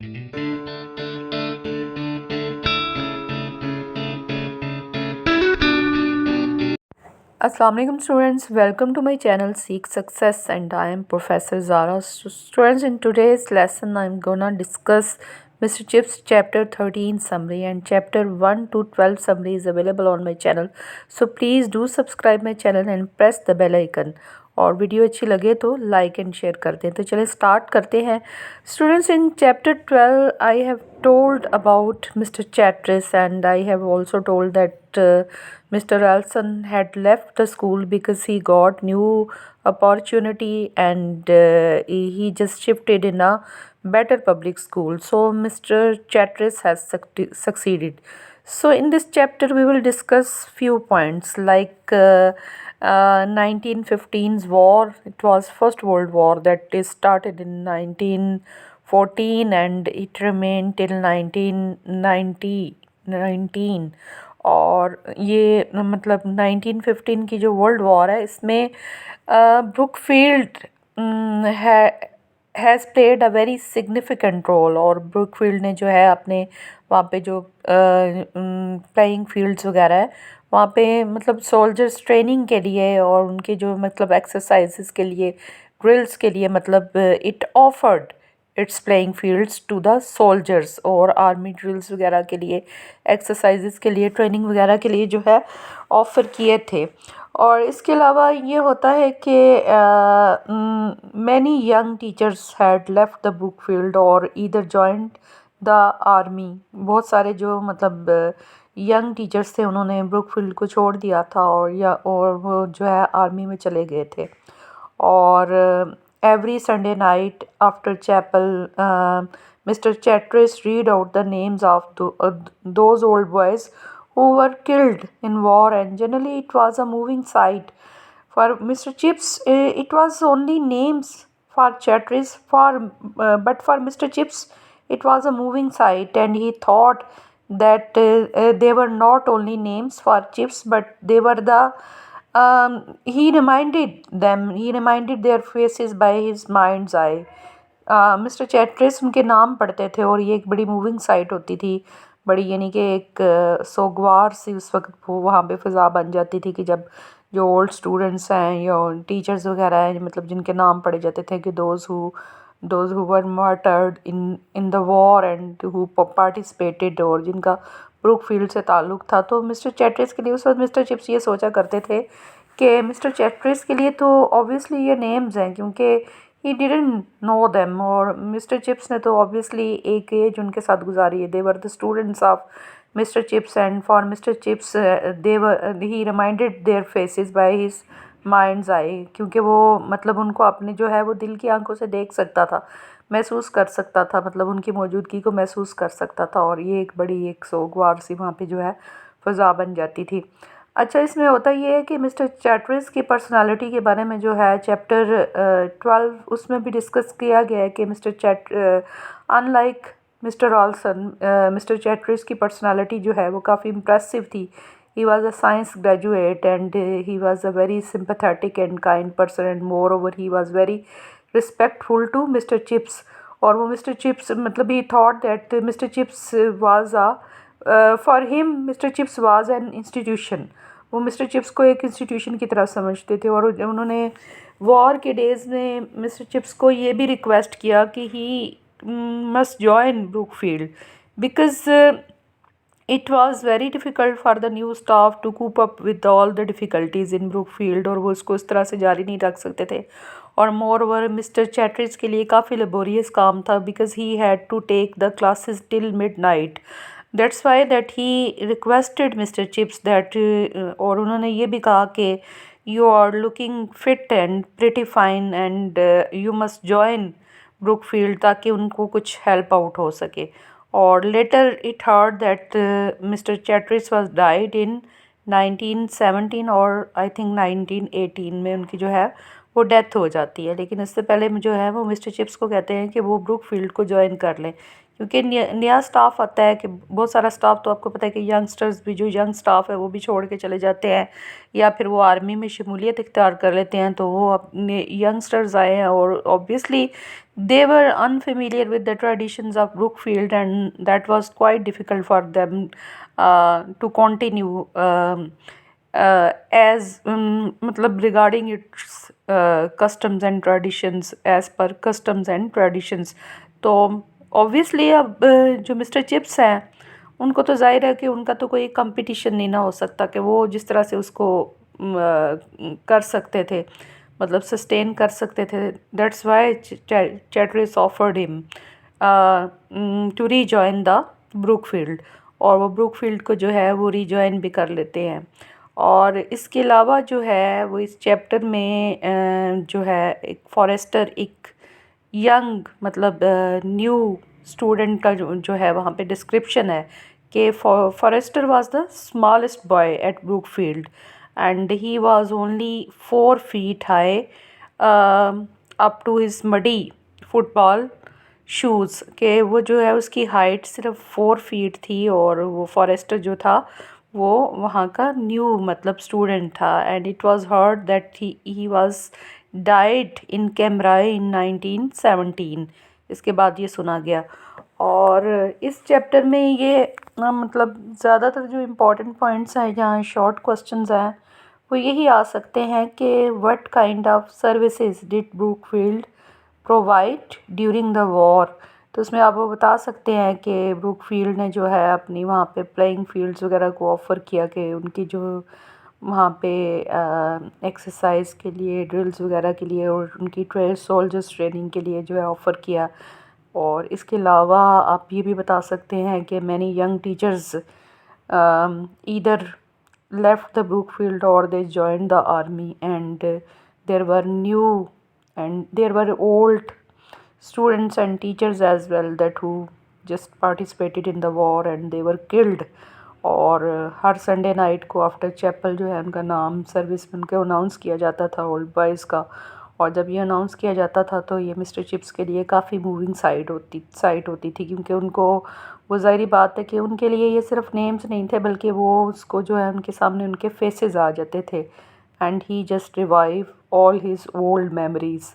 Assalamualaikum students, welcome to my channel Seek Success and I am Professor Zara. So students, in today's lesson I'm gonna discuss Mr. Chips chapter 13 summary and chapter 1 to 12 summary is available on my channel. So please do subscribe my channel and press the bell icon. और video अच्छी लगे तो like and share कर दें। तो चलिए start करते हैं। Students, in chapter 12 I have told about Mr. Chatris and I have also told that Mr. Ralston had left the school because he got new opportunity and he just shifted in a better public school. So Mr. Chatris has succeeded. So in this chapter we will discuss few points like 1915's war. It was First World War that is started in 1914 and it remained till 1919 और ये मतलब 1915 की जो world war है इसमें Brookfield has played a very significant role और Brookfield ने जो है अपने वहाँ पे जो प्लेइंग फील्ड्स वगैरह है वहाँ पे मतलब सोल्जर्स ट्रेनिंग के लिए और उनके जो मतलब एक्सरसाइजेस के लिए ड्रिल्स के लिए मतलब it offered its playing fields to the soldiers और आर्मी ड्रिल्स वगैरह के लिए एक्सरसाइजेस के लिए ट्रेनिंग वगैरह के लिए जो है ऑफ़र किए थे। और इसके अलावा ये होता है कि many young teachers had left the book field और ईदर जॉइंड द आर्मी। बहुत सारे जो मतलब यंग टीचर्स थे उन्होंने ब्रुकफील्ड को छोड़ दिया था और वो जो है आर्मी में चले गए थे। और every Sunday night after chapel, Mr. Chatris read out the names of those old boys who were killed in war, and generally it was a moving sight. For Mr. Chips, it was only names for Chatris, but for Mr. Chips, it was a moving sight, and he thought that they were not only names for Chips, but they were he reminded their faces by his mind's eye. Mister Chatteris उनके नाम पढ़ते थे और ये एक बड़ी moving site होती थी, बड़ी यानी कि एक सोगवार सी उस वक्त वो वहाँ पे फ़िज़ा बन जाती थी कि जब जो ओल्ड स्टूडेंट्स हैं या टीचर्स वगैरह हैं मतलब जिनके नाम पढ़े जाते थे कि those who were martyred in the war and who participated और जिनका ब्रुक फील्ड से ताल्लुक़ था। तो मिस्टर चैट्रिस के लिए उस वक्त मिस्टर चिप्स ये सोचा करते थे कि मिस्टर चैट्रिस के लिए तो ऑब्वियसली ये नेम्स हैं क्योंकि ही डिडंट नो देम और मिस्टर चिप्स ने तो ऑब्वियसली एक एज उनके साथ गुजारी है। They were the students of mister Chips and for mister Chips he reminded their faces by his mind's eye क्योंकि वो मतलब उनको अपने जो है वो दिल की आंखों से देख सकता था, महसूस कर सकता था, मतलब उनकी मौजूदगी को महसूस कर सकता था और ये एक बड़ी एक सोगवार सी वहाँ पे जो है फ़ज़ा बन जाती थी। अच्छा, इसमें होता ये है कि मिस्टर चैट्रिस की पर्सनालिटी के बारे में जो है चैप्टर 12 उसमें भी डिस्कस किया गया है कि unlike mister Ralston mister Chatteris की पर्सनालिटी जो है वो काफ़ी इम्प्रेसिव थी। He was a science graduate and he was a very sympathetic and kind person and moreover he was very respectful to mister Chips. और वो mister Chips मतलब he thought that mister Chips was for him mister Chips was an institution. वो mister Chips को एक institution की तरह समझते थे और उन्होंने वॉर के डेज़ में मिस्टर चिप्स को ये भी रिक्वेस्ट किया कि he must join Brookfield because it was very difficult for the new staff to cope up with all the difficulties in Brookfield और वो उसको इस तरह से जारी नहीं रख सकते थे। और मोर ओवर मिस्टर चैट्रिस के लिए काफ़ी लेबोरियस काम था because he had to take the classes till midnight. That's why that he requested mister Chips that और उन्होंने ये भी कहा कि you are looking fit and pretty fine and you must join Brookfield ताकि उनको कुछ हेल्प आउट हो सके। और later it heard that mister Chatteris was died in 1917 और आई थिंक 1918 में उनकी जो है वो डेथ हो जाती है। लेकिन इससे पहले जो है वो मिस्टर चिप्स को कहते हैं कि वो ब्रुकफील्ड को ज्वाइन कर लें, क्योंकि नया स्टाफ आता है कि बहुत सारा स्टाफ, तो आपको पता है कि यंगस्टर्स भी, जो यंग स्टाफ है वो भी छोड़ के चले जाते हैं या फिर वो आर्मी में शमूलियत इख्तियार कर लेते हैं। तो वो अपने यंगस्टर्स आए हैं और obviously they were unfamiliar with the traditions of Brookfield, and that was quite difficult for them to continue as मतलब regarding its customs and traditions, as per customs and traditions. तो ऑब्वियसली अब जो mister chips हैं उनको तो जाहिर है कि उनका तो कोई कंपटीशन नहीं ना हो सकता कि वो जिस तरह से उसको कर सकते थे, मतलब सस्टेन कर सकते थे। That's why Chatteris offered him to rejoin the Brookfield, और वो ब्रुकफील्ड को जो है वो रीजॉइन भी कर लेते हैं। और इसके अलावा जो है वो इस चैप्टर में जो है एक फॉरेस्टर, एक यंग मतलब न्यू स्टूडेंट का जो है वहाँ पे डिस्क्रिप्शन है कि forester was the smallest boy at Brookfield and he was only 4 feet high up to his muddy football shoes, के वो जो है उसकी हाइट सिर्फ 4 फीट थी और वो फॉरेस्टर जो था वो वहाँ का न्यू मतलब स्टूडेंट था। And it was heard that he was died in Cambrai in 1917। इसके बाद ये सुना गया। और इस चैप्टर में ये मतलब ज़्यादातर जो इम्पोर्टेंट पॉइंट्स हैं, जहाँ शॉर्ट क्वेश्चंस हैं, वो यही आ सकते हैं कि what kind of services did Brookfield provide during the war. तो उसमें आप वो बता सकते हैं कि ब्रुकफील्ड ने जो है अपनी वहाँ पे प्लेइंग फील्ड्स वगैरह को ऑफ़र किया, कि उनकी जो वहाँ पे एक्सरसाइज के लिए, ड्रिल्स वगैरह के लिए और उनकी सोल्जर्स ट्रेनिंग के लिए जो है ऑफ़र किया। और इसके अलावा आप ये भी बता सकते हैं कि many young teachers either left the Brookfield or they joined the army, and there were new and there were old students and teachers as well that who just participated in the war and they were killed। और हर Sunday night को after chapel जो है उनका नाम service में उनके announce किया जाता था, ओल्ड बॉयज़ का। और जब ये अनाउंस किया जाता था तो ये मिस्टर चिप्स के लिए काफ़ी मूविंग साइट होती थी, क्योंकि उनको वो ज़ाहिरी बात है कि उनके लिए ये सिर्फ नेम्स नहीं थे, बल्कि वो उसको जो है उनके सामने उनके फेसेस आ जाते थे। And he just revive all his old memories.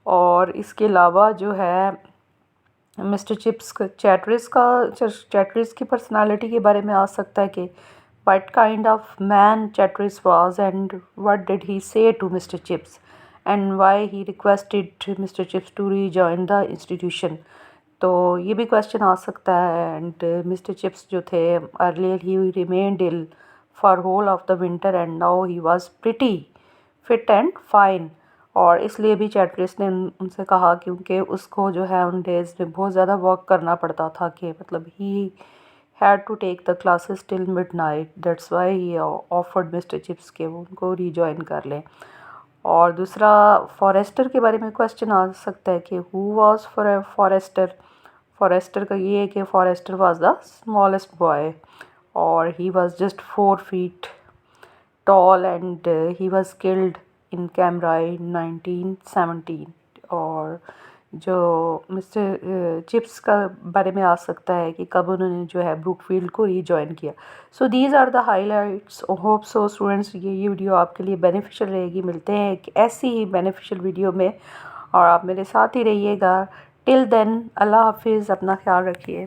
और इसके अलावा जो है मिस्टर चिप्स चैटरिस की पर्सनालिटी के बारे में आ सकता है कि what kind of man Chatteris was and what did he say to Mr. Chips and why he requested Mr. Chips to rejoin the institution। तो ये भी क्वेश्चन आ सकता है। एंड मिस्टर चिप्स जो थे earlier he remained ill for whole of the winter and now he was pretty fit and fine. और इसलिए भी चैटरिस ने उनसे कहा, क्योंकि उसको जो है उन डेज़ में बहुत ज़्यादा वर्क करना पड़ता था, कि मतलब ही had to take the classes till midnight, that's why he offered Mr. Chips के वो उनको रीजॉइन कर लें। और दूसरा फॉरेस्टर के बारे में क्वेश्चन आ सकता है कि हु वाज फॉरेस्टर। फॉरेस्टर का ये है कि forester was the smallest boy और he was just 4 feet tall and he was killed in Cambrai 1917। और जो मिस्टर चिप्स का बारे में आ सकता है कि कब उन्होंने जो है ब्रुकफील्ड को रीजॉइन किया। So these are the highlights. Hope so students ये वीडियो आपके लिए बेनिफिशियल रहेगी। मिलते हैं एक ऐसी ही बेनिफिशियल वीडियो में और आप मेरे साथ ही रहिएगा। टिल देन अल्लाह हाफिज़, अपना ख्याल रखिए।